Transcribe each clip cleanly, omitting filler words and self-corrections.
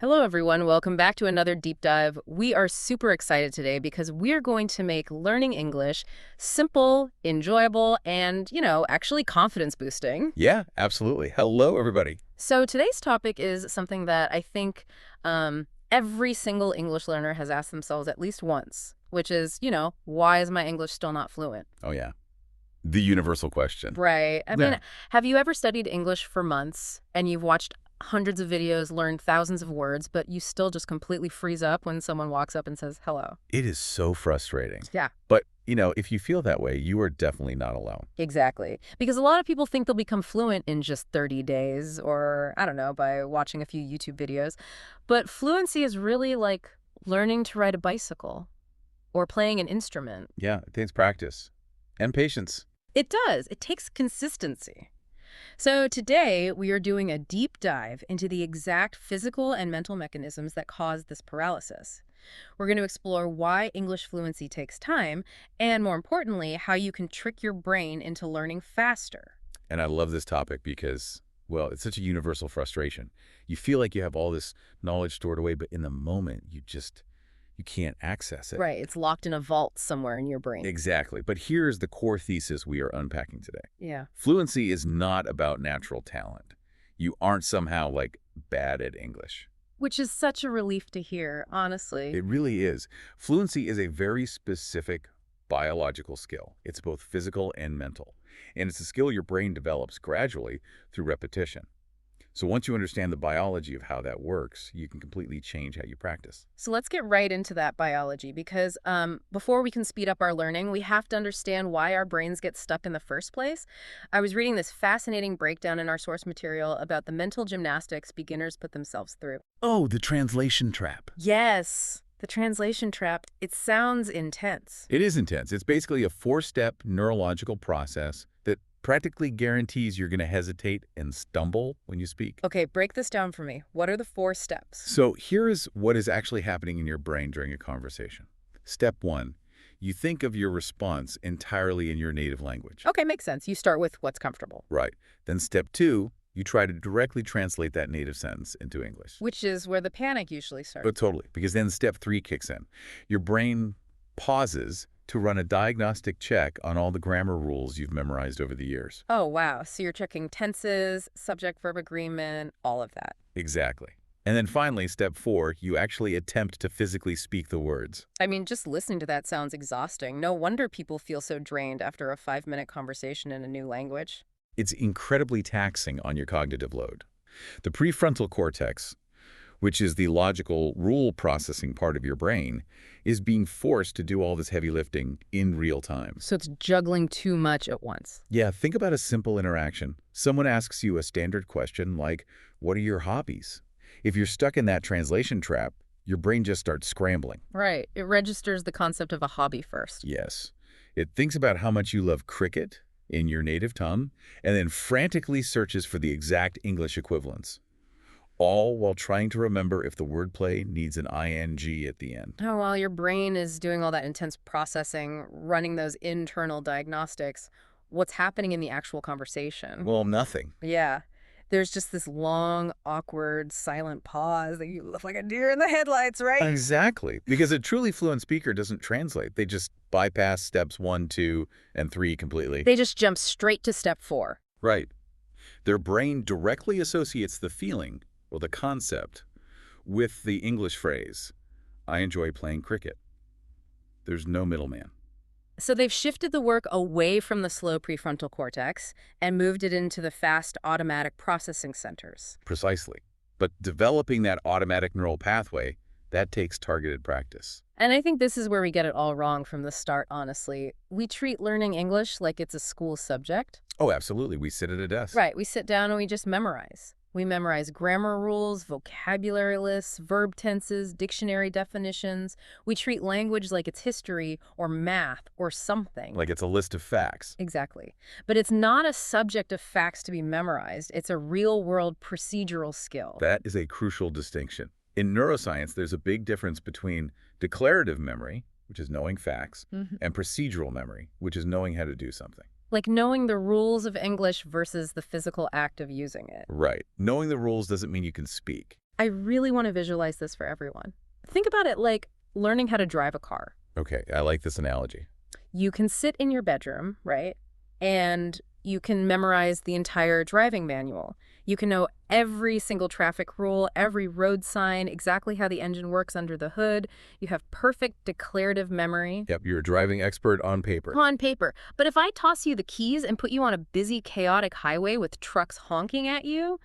Hello, everyone. Welcome back to another deep dive. We are super excited today because we're going to make learning English simple, enjoyable, and, actually confidence boosting. Yeah, absolutely. Hello, everybody. So today's topic is something that I think every single English learner has asked themselves at least once, which is, why is my English still not fluent? Oh, yeah. The universal question. Right. I Yeah. mean, have you ever studied English for months and you've watched hundreds of videos, learned thousands of words, but you still just completely freeze up when someone walks up and says hello? It is so frustrating. Yeah, But, if you feel that way, you are definitely not alone. exactly. Because a lot of people think they'll become fluent in just 30 days or, I don't know, by watching a few YouTube videos. But fluency is really like learning to ride a bicycle or playing an instrument. Yeah, it takes practice and patience. It does. It takes consistency. So today we are doing a deep dive into the exact physical and mental mechanisms that cause this paralysis. We're going to explore why English fluency takes time, and more importantly, how you can trick your brain into learning faster. And I love this topic because, well, it's such a universal frustration. You feel like you have all this knowledge stored away, but in the moment, you can't access it. Right, it's locked in a vault somewhere in your brain. Exactly. But here's the core thesis we are unpacking today. Yeah. Fluency is not about natural talent. You aren't somehow, bad at English. Which is such a relief to hear, honestly. It really is. Fluency is a very specific biological skill. It's both physical and mental. And it's a skill your brain develops gradually through repetition. So once you understand the biology of how that works, you can completely change how you practice. So let's get right into that biology because before we can speed up our learning, we have to understand why our brains get stuck in the first place. I was reading this fascinating breakdown in our source material about the mental gymnastics beginners put themselves through. Oh, the translation trap. Yes, the translation trap. It sounds intense. It is intense. It's basically a four-step neurological process that practically guarantees you're going to hesitate and stumble when you speak. Okay, break this down for me. What are the 4 steps? So here is what is actually happening in your brain during a conversation. Step 1, you think of your response entirely in your native language. Okay, makes sense. You start with what's comfortable. Right. Then step 2, you try to directly translate that native sentence into English. Which is where the panic usually starts. Oh, totally. Because then step 3 kicks in. Your brain pauses to run a diagnostic check on all the grammar rules you've memorized over the years. Oh, wow. So you're checking tenses, subject-verb agreement, all of that. Exactly. And then finally, step 4, you actually attempt to physically speak the words. I mean, just listening to that sounds exhausting. No wonder people feel so drained after a 5-minute conversation in a new language. It's incredibly taxing on your cognitive load. The prefrontal cortex, which is the logical rule processing part of your brain, is being forced to do all this heavy lifting in real time. So it's juggling too much at once. Yeah, think about a simple interaction. Someone asks you a standard question like, what are your hobbies? If you're stuck in that translation trap, your brain just starts scrambling. Right. It registers the concept of a hobby first. Yes. It thinks about how much you love cricket in your native tongue, and then frantically searches for the exact English equivalents, all while trying to remember if the wordplay needs an ing at the end. Oh, while your brain is doing all that intense processing, running those internal diagnostics, what's happening in the actual conversation? Well, nothing. Yeah. There's just this long, awkward, silent pause that you look like a deer in the headlights, right? Exactly. Because a truly fluent speaker doesn't translate. They just bypass steps 1, 2, and 3 completely. They just jump straight to step 4. Right. Their brain directly associates the feeling or the concept with the English phrase, I enjoy playing cricket. There's no middleman. So they've shifted the work away from the slow prefrontal cortex and moved it into the fast automatic processing centers. Precisely. But developing that automatic neural pathway, that takes targeted practice. And I think this is where we get it all wrong from the start, honestly. We treat learning English like it's a school subject. Oh, absolutely. We sit at a desk. Right, we sit down and we just memorize. We memorize grammar rules, vocabulary lists, verb tenses, dictionary definitions. We treat language like it's history or math or something. Like it's a list of facts. Exactly. But it's not a subject of facts to be memorized. It's a real-world procedural skill. That is a crucial distinction. In neuroscience, there's a big difference between declarative memory, which is knowing facts, and procedural memory, which is knowing how to do something. Like knowing the rules of English versus the physical act of using it. Right. Knowing the rules doesn't mean you can speak. I really want to visualize this for everyone. Think about it like learning how to drive a car. Okay, I like this analogy. You can sit in your bedroom, right? And you can memorize the entire driving manual. You can know every single traffic rule, every road sign, exactly how the engine works under the hood. You have perfect declarative memory. Yep, you're a driving expert on paper. On paper. But if I toss you the keys and put you on a busy, chaotic highway with trucks honking at you,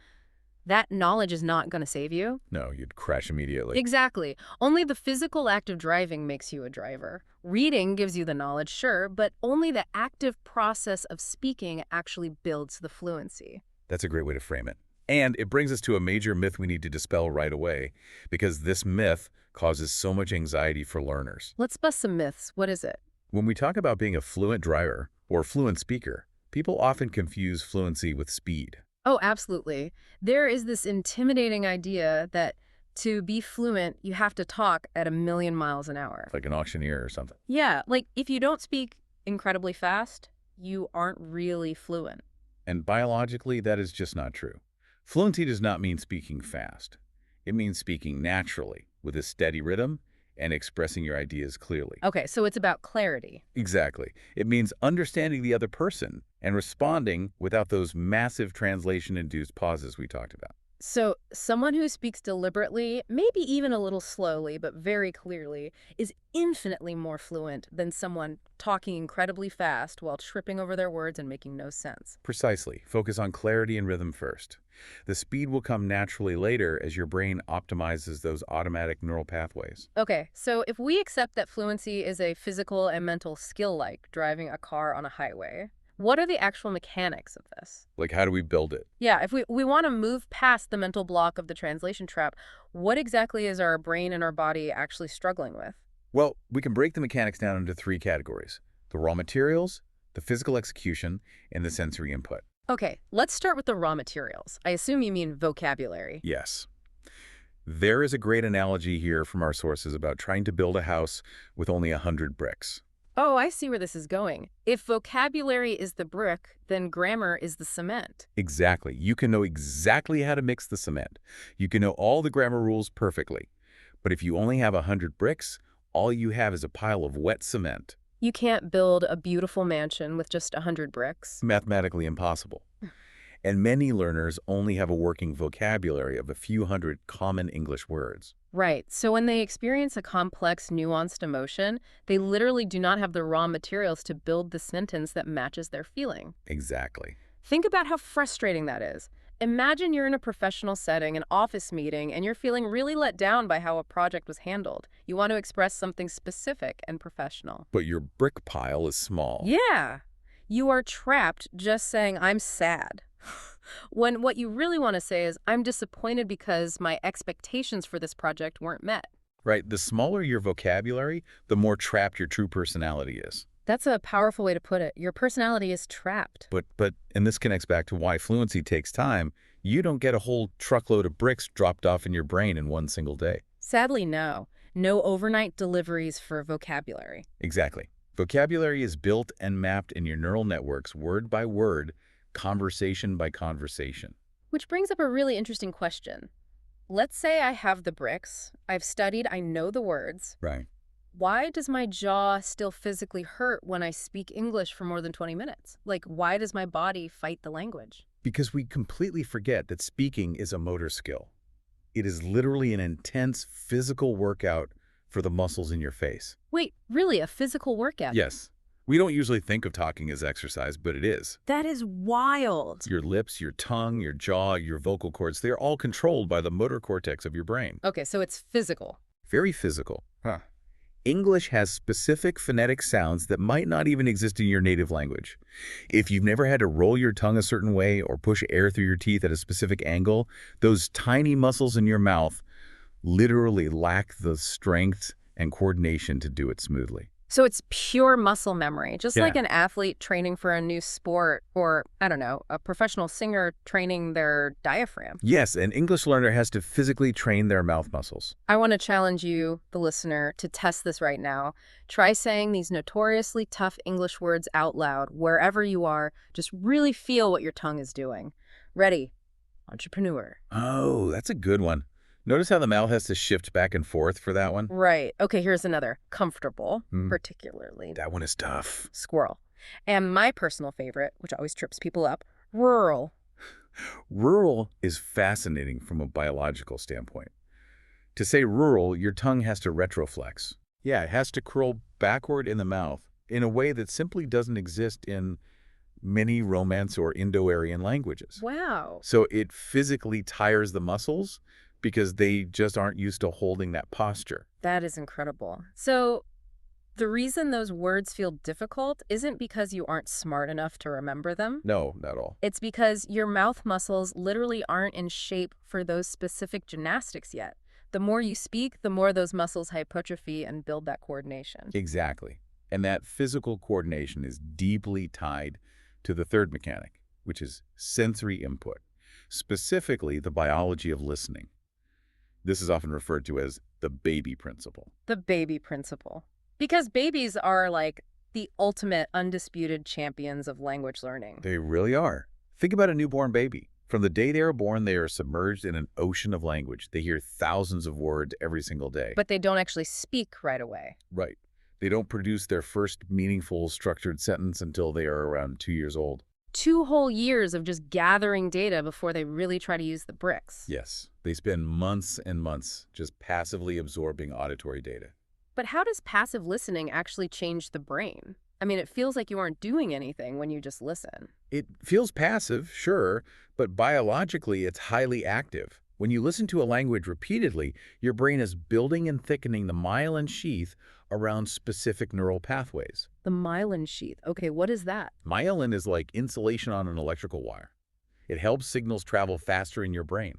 that knowledge is not going to save you. No, you'd crash immediately. Exactly. Only the physical act of driving makes you a driver. Reading gives you the knowledge, sure, but only the active process of speaking actually builds the fluency. That's a great way to frame it. And it brings us to a major myth we need to dispel right away, because this myth causes so much anxiety for learners. Let's bust some myths. What is it? When we talk about being a fluent driver or fluent speaker, people often confuse fluency with speed. Oh, absolutely. There is this intimidating idea that to be fluent, you have to talk at 1,000,000 miles an hour. Like an auctioneer or something. Yeah, like if you don't speak incredibly fast, you aren't really fluent. And biologically, that is just not true. Fluency does not mean speaking fast. It means speaking naturally, with a steady rhythm, and expressing your ideas clearly. Okay, so it's about clarity. Exactly. It means understanding the other person and responding without those massive translation-induced pauses we talked about. So someone who speaks deliberately, maybe even a little slowly, but very clearly, is infinitely more fluent than someone talking incredibly fast while tripping over their words and making no sense. Precisely. Focus on clarity and rhythm first. The speed will come naturally later as your brain optimizes those automatic neural pathways. Okay, so if we accept that fluency is a physical and mental skill like driving a car on a highway, what are the actual mechanics of this? Like, how do we build it? Yeah, if we want to move past the mental block of the translation trap, what exactly is our brain and our body actually struggling with? Well, we can break the mechanics down into 3 categories: the raw materials, the physical execution, and the sensory input. Okay, let's start with the raw materials. I assume you mean vocabulary. Yes. There is a great analogy here from our sources about trying to build a house with only 100 bricks. Oh, I see where this is going. If vocabulary is the brick, then grammar is the cement. Exactly. You can know exactly how to mix the cement. You can know all the grammar rules perfectly. But if you only have 100 bricks, all you have is a pile of wet cement. You can't build a beautiful mansion with just 100 bricks. Mathematically impossible. And many learners only have a working vocabulary of a few hundred common English words. Right. So when they experience a complex, nuanced emotion, they literally do not have the raw materials to build the sentence that matches their feeling. Exactly. Think about how frustrating that is. Imagine you're in a professional setting, an office meeting, and you're feeling really let down by how a project was handled. You want to express something specific and professional. But your brick pile is small. Yeah. You are trapped just saying, I'm sad. When what you really want to say is, I'm disappointed because my expectations for this project weren't met. Right. The smaller your vocabulary, the more trapped your true personality is. That's a powerful way to put it. Your personality is trapped. And this connects back to why fluency takes time. You don't get a whole truckload of bricks dropped off in your brain in one single day. Sadly, no. No overnight deliveries for vocabulary. Exactly. Vocabulary is built and mapped in your neural networks word by word, conversation by conversation. Which brings up a really interesting question. Let's say I have the bricks, I've studied, I know the words. Right. Why does my jaw still physically hurt when I speak English for more than 20 minutes? Like, why does my body fight the language? Because we completely forget that speaking is a motor skill. It is literally an intense physical workout for the muscles in your face. Wait, really? A physical workout? Yes. We don't usually think of talking as exercise, but it is. That is wild. Your lips, your tongue, your jaw, your vocal cords, they are all controlled by the motor cortex of your brain. Okay, so it's physical. Very physical. English has specific phonetic sounds that might not even exist in your native language. If you've never had to roll your tongue a certain way or push air through your teeth at a specific angle, those tiny muscles in your mouth literally lack the strength and coordination to do it smoothly. So it's pure muscle memory, just Yeah. like an athlete training for a new sport or, I don't know, a professional singer training their diaphragm. Yes, an English learner has to physically train their mouth muscles. I want to challenge you, the listener, to test this right now. Try saying these notoriously tough English words out loud wherever you are. Just really feel what your tongue is doing. Ready? Entrepreneur. Oh, that's a good one. Notice how the mouth has to shift back and forth for that one? Right. Okay, here's another. Comfortable, Hmm, particularly that one is tough. squirrel. And my personal favorite, which always trips people up, rural. Rural is fascinating from a biological standpoint. To say rural, your tongue has to retroflex. Yeah, it has to curl backward in the mouth in a way that simply doesn't exist in many Romance or Indo-Aryan languages. Wow. So it physically tires the muscles because they just aren't used to holding that posture. That is incredible. So the reason those words feel difficult isn't because you aren't smart enough to remember them. No, not at all. It's because your mouth muscles literally aren't in shape for those specific gymnastics yet. The more you speak, the more those muscles hypertrophy and build that coordination. Exactly. And that physical coordination is deeply tied to the third mechanic, which is sensory input, specifically the biology of listening. This is often referred to as the baby principle. The baby principle. Because babies are like the ultimate undisputed champions of language learning. They really are. Think about a newborn baby. From the day they are born, they are submerged in an ocean of language. They hear thousands of words every single day. But they don't actually speak right away. Right. They don't produce their first meaningful, structured sentence until they are around 2 years old. 2 whole years of just gathering data before they really try to use the bricks. Yes. They spend months and months just passively absorbing auditory data. But how does passive listening actually change the brain? I mean, it feels like you aren't doing anything when you just listen. It feels passive, sure, but biologically it's highly active. When you listen to a language repeatedly, your brain is building and thickening the myelin sheath around specific neural pathways. The myelin sheath. Okay, what is that? Myelin is like insulation on an electrical wire. It helps signals travel faster in your brain.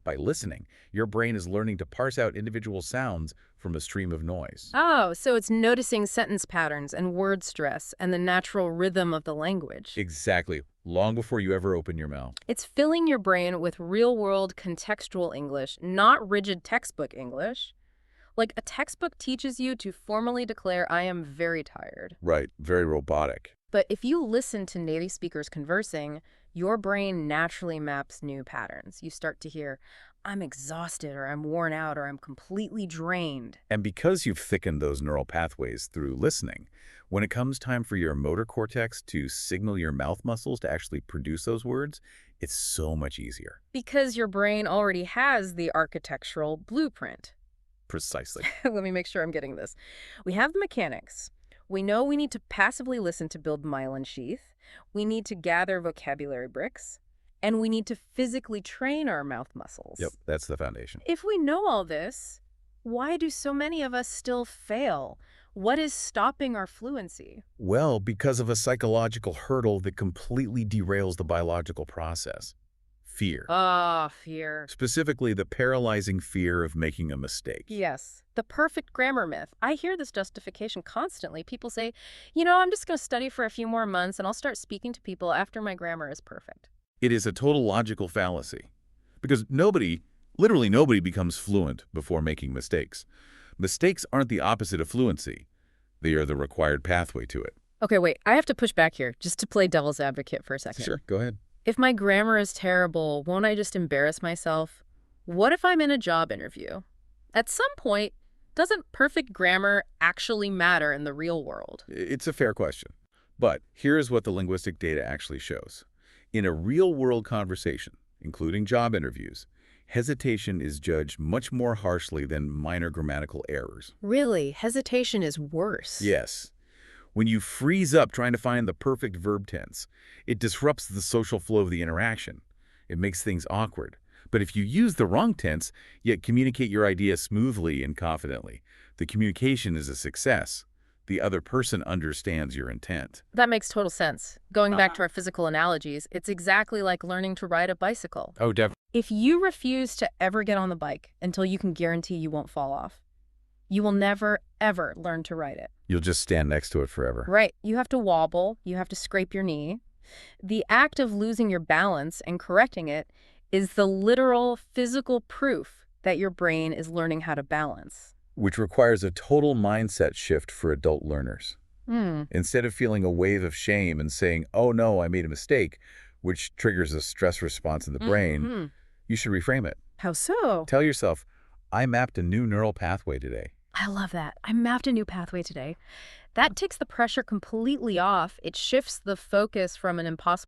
By listening, your brain is learning to parse out individual sounds from a stream of noise. Oh, so it's noticing sentence patterns and word stress and the natural rhythm of the language. Exactly, long before you ever open your mouth. It's filling your brain with real-world contextual English, not rigid textbook English. Like a textbook teaches you to formally declare, I am very tired. Right, very robotic. But if you listen to native speakers conversing, your brain naturally maps new patterns. You start to hear, I'm exhausted, or I'm worn out, or I'm completely drained. And because you've thickened those neural pathways through listening, when it comes time for your motor cortex to signal your mouth muscles to actually produce those words, it's so much easier. Because your brain already has the architectural blueprint. Precisely. Let me make sure I'm getting this. We have the mechanics. We know we need to passively listen to build myelin sheath. We need to gather vocabulary bricks. And we need to physically train our mouth muscles. Yep, that's the foundation. If we know all this, why do so many of us still fail? What is stopping our fluency? Well, because of a psychological hurdle that completely derails the biological process. Fear. Fear. Specifically, the paralyzing fear of making a mistake. Yes. The perfect grammar myth. I hear this justification constantly. People say, I'm just going to study for a few more months and I'll start speaking to people after my grammar is perfect. It is a total logical fallacy. Because literally nobody becomes fluent before making mistakes. Mistakes aren't the opposite of fluency. They are the required pathway to it. Okay, wait. I have to push back here just to play devil's advocate for a second. Sure, go ahead. If my grammar is terrible, won't I just embarrass myself? What if I'm in a job interview? At some point, doesn't perfect grammar actually matter in the real world? It's a fair question. But here's what the linguistic data actually shows. In a real-world conversation, including job interviews, hesitation is judged much more harshly than minor grammatical errors. Really? Hesitation is worse? Yes. When you freeze up trying to find the perfect verb tense, it disrupts the social flow of the interaction. It makes things awkward. But if you use the wrong tense, yet communicate your idea smoothly and confidently, the communication is a success. The other person understands your intent. That makes total sense. Going back to our physical analogies, it's exactly like learning to ride a bicycle. Oh, definitely. If you refuse to ever get on the bike until you can guarantee you won't fall off, you will never, ever learn to ride it. You'll just stand next to it forever. Right. You have to wobble. You have to scrape your knee. The act of losing your balance and correcting it is the literal physical proof that your brain is learning how to balance. Which requires a total mindset shift for adult learners. Instead of feeling a wave of shame and saying, oh no, I made a mistake, which triggers a stress response in the brain, you should reframe it. How so? Tell yourself, I mapped a new neural pathway today. I love that. I mapped a new pathway today. That takes the pressure completely off. It shifts the focus from an impossible